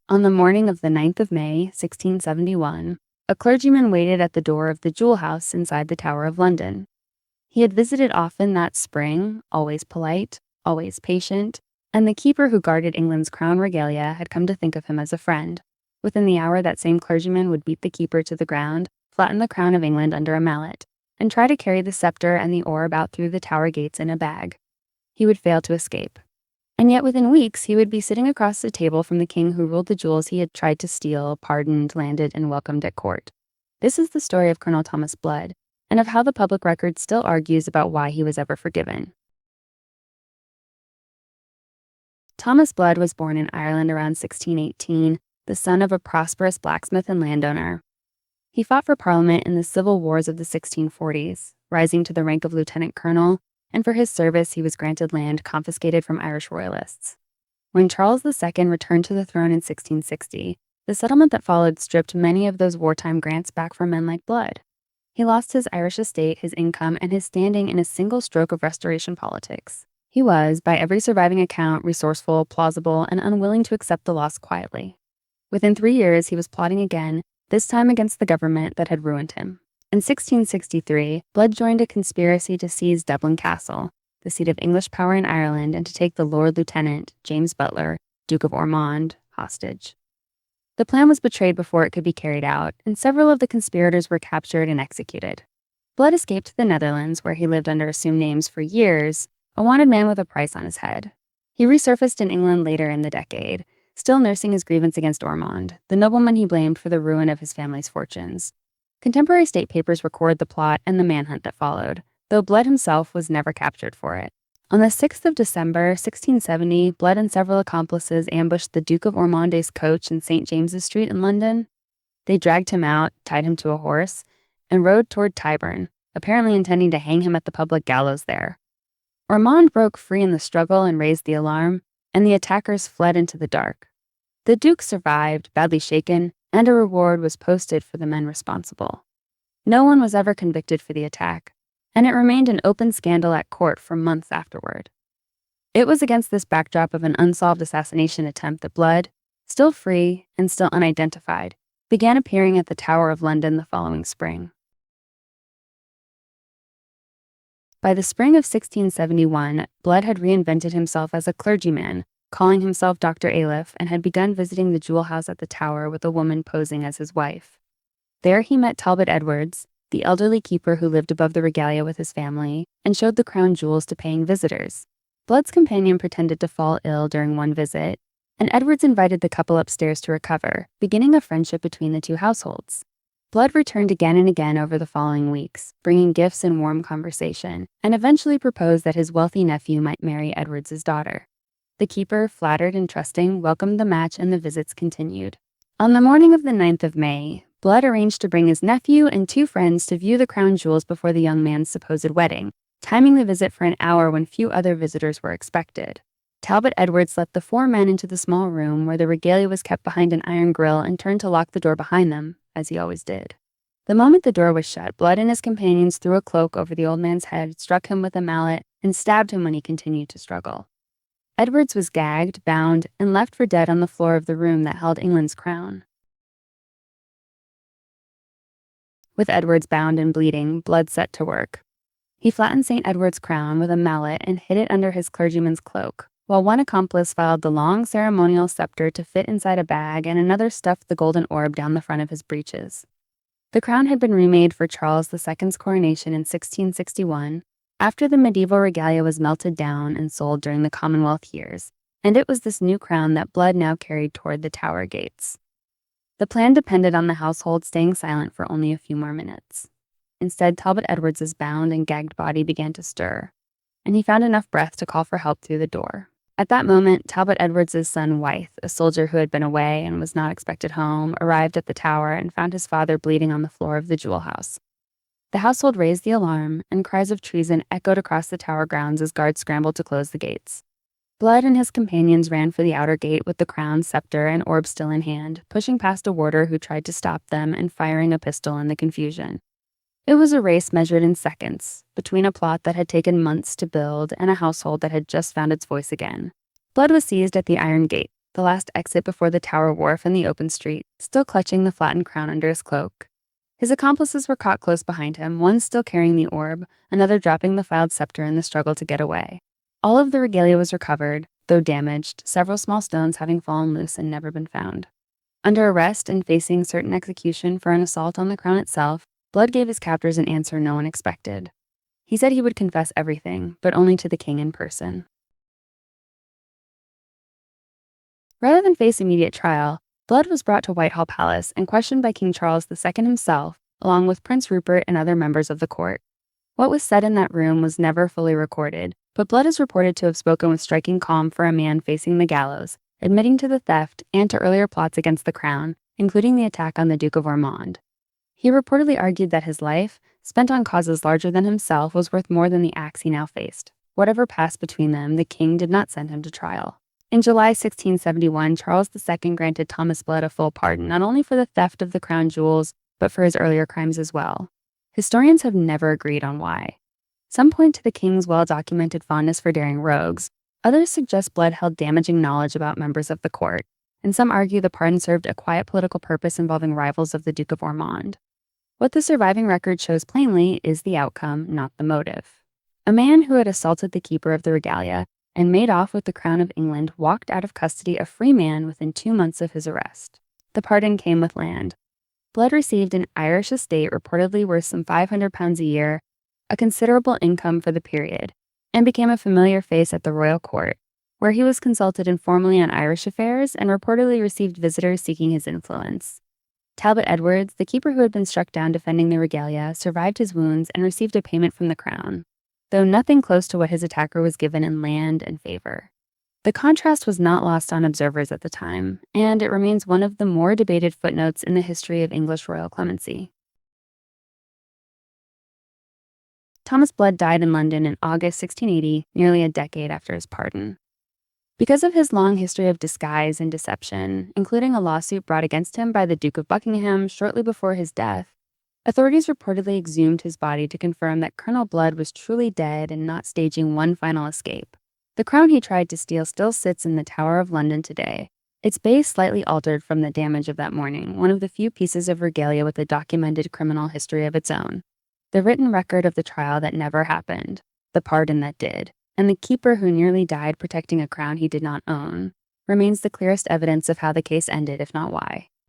On the morning of the 9th of May, 1671, a clergyman waited at the door of the jewel house inside the Tower of London. He had visited often that spring, always polite, always patient, and the keeper who guarded England's crown regalia had come to think of him as a friend. Within the hour, that same clergyman would beat the keeper to the ground, flatten the crown of England under a mallet, and try to carry the scepter and the orb out through the Tower gates in a bag. He would fail to escape. And yet within weeks, he would be sitting across the table from the king who ruled the jewels he had tried to steal, pardoned, landed, and welcomed at court. This is the story of Colonel Thomas Blood, and of how the public record still argues about why he was ever forgiven. Thomas Blood was born in Ireland around 1618, the son of a prosperous blacksmith and landowner. He fought for Parliament in the civil wars of the 1640s, rising to the rank of lieutenant colonel, and for his service he was granted land confiscated from Irish royalists. When Charles II returned to the throne in 1660, the settlement that followed stripped many of those wartime grants back from men like Blood. He lost his Irish estate, his income, and his standing in a single stroke of restoration politics. He was, by every surviving account, resourceful, plausible, and unwilling to accept the loss quietly. Within 3 years, he was plotting again, this time against the government that had ruined him. In 1663, Blood joined a conspiracy to seize Dublin Castle, the seat of English power in Ireland, and to take the Lord Lieutenant, James Butler, Duke of Ormond, hostage. The plan was betrayed before it could be carried out, and several of the conspirators were captured and executed. Blood escaped to the Netherlands, where he lived under assumed names for years, a wanted man with a price on his head. He resurfaced in England later in the decade, still nursing his grievance against Ormond, the nobleman he blamed for the ruin of his family's fortunes. Contemporary state papers record the plot and the manhunt that followed, though Blood himself was never captured for it. On the 6th of December, 1670, Blood and several accomplices ambushed the Duke of Ormonde's coach in St. James's Street in London. They dragged him out, tied him to a horse, and rode toward Tyburn, apparently intending to hang him at the public gallows there. Ormond broke free in the struggle and raised the alarm, and the attackers fled into the dark. The Duke survived, badly shaken, and a reward was posted for the men responsible. No one was ever convicted for the attack, and it remained an open scandal at court for months afterward. It was against this backdrop of an unsolved assassination attempt that Blood, still free and still unidentified, began appearing at the Tower of London the following spring. By the spring of 1671, Blood had reinvented himself as a clergyman, calling himself Dr. Aleph, and had begun visiting the jewel house at the Tower with a woman posing as his wife. There he met Talbot Edwards, the elderly keeper who lived above the regalia with his family, and showed the crown jewels to paying visitors. Blood's companion pretended to fall ill during one visit, and Edwards invited the couple upstairs to recover, beginning a friendship between the two households. Blood returned again and again over the following weeks, bringing gifts and warm conversation, and eventually proposed that his wealthy nephew might marry Edwards's daughter. The keeper, flattered and trusting, welcomed the match, and the visits continued. On the morning of the 9th of May, Blood arranged to bring his nephew and 2 friends to view the crown jewels before the young man's supposed wedding, timing the visit for an hour when few other visitors were expected. Talbot Edwards let the 4 men into the small room where the regalia was kept behind an iron grille and turned to lock the door behind them, as he always did. The moment the door was shut, Blood and his companions threw a cloak over the old man's head, struck him with a mallet, and stabbed him when he continued to struggle. Edwards was gagged, bound, and left for dead on the floor of the room that held England's crown. With Edwards bound and bleeding, Blood set to work. He flattened St. Edward's crown with a mallet and hid it under his clergyman's cloak, while one accomplice filed the long ceremonial scepter to fit inside a bag and another stuffed the golden orb down the front of his breeches. The crown had been remade for Charles II's coronation in 1661, after the medieval regalia was melted down and sold during the Commonwealth years, and it was this new crown that Blood now carried toward the Tower gates. The plan depended on the household staying silent for only a few more minutes. Instead, Talbot Edwards's bound and gagged body began to stir, and he found enough breath to call for help through the door. At that moment, Talbot Edwards's son Wythe, a soldier who had been away and was not expected home, arrived at the Tower and found his father bleeding on the floor of the jewel house. The household raised the alarm, and cries of treason echoed across the Tower grounds as guards scrambled to close the gates. Blood and his companions ran for the outer gate with the crown, scepter, and orb still in hand, pushing past a warder who tried to stop them and firing a pistol in the confusion. It was a race measured in seconds, between a plot that had taken months to build and a household that had just found its voice again. Blood was seized at the iron gate, the last exit before the Tower Wharf and the open street, still clutching the flattened crown under his cloak. His accomplices were caught close behind him, one still carrying the orb, another dropping the filed scepter in the struggle to get away. All of the regalia was recovered, though damaged, several small stones having fallen loose and never been found. Under arrest and facing certain execution for an assault on the crown itself, Blood gave his captors an answer no one expected. He said he would confess everything, but only to the king in person. Rather than face immediate trial, Blood was brought to Whitehall Palace and questioned by King Charles II himself, along with Prince Rupert and other members of the court. What was said in that room was never fully recorded, but Blood is reported to have spoken with striking calm for a man facing the gallows, admitting to the theft and to earlier plots against the crown, including the attack on the Duke of Ormond. He reportedly argued that his life, spent on causes larger than himself, was worth more than the axe he now faced. Whatever passed between them, the king did not send him to trial. In July 1671, Charles II granted Thomas Blood a full pardon, not only for the theft of the crown jewels, but for his earlier crimes as well. Historians have never agreed on why. Some point to the king's well-documented fondness for daring rogues. Others suggest Blood held damaging knowledge about members of the court, and some argue the pardon served a quiet political purpose involving rivals of the Duke of Ormond. What the surviving record shows plainly is the outcome, not the motive. A man who had assaulted the keeper of the regalia and made off with the crown of England walked out of custody a free man within 2 months of his arrest. The pardon came with land. Blood received an Irish estate reportedly worth some £500 a year, a considerable income for the period, and became a familiar face at the royal court, where he was consulted informally on Irish affairs and reportedly received visitors seeking his influence. Talbot Edwards, the keeper who had been struck down defending the regalia, survived his wounds and received a payment from the crown, though nothing close to what his attacker was given in land and favor. The contrast was not lost on observers at the time, and it remains one of the more debated footnotes in the history of English royal clemency. Thomas Blood died in London in August 1680, nearly a decade after his pardon. Because of his long history of disguise and deception, including a lawsuit brought against him by the Duke of Buckingham shortly before his death, authorities reportedly exhumed his body to confirm that Colonel Blood was truly dead and not staging one final escape. The crown he tried to steal still sits in the Tower of London today, its base slightly altered from the damage of that morning, one of the few pieces of regalia with a documented criminal history of its own. The written record of the trial that never happened, the pardon that did, and the keeper who nearly died protecting a crown he did not own, remains the clearest evidence of how the case ended, if not why.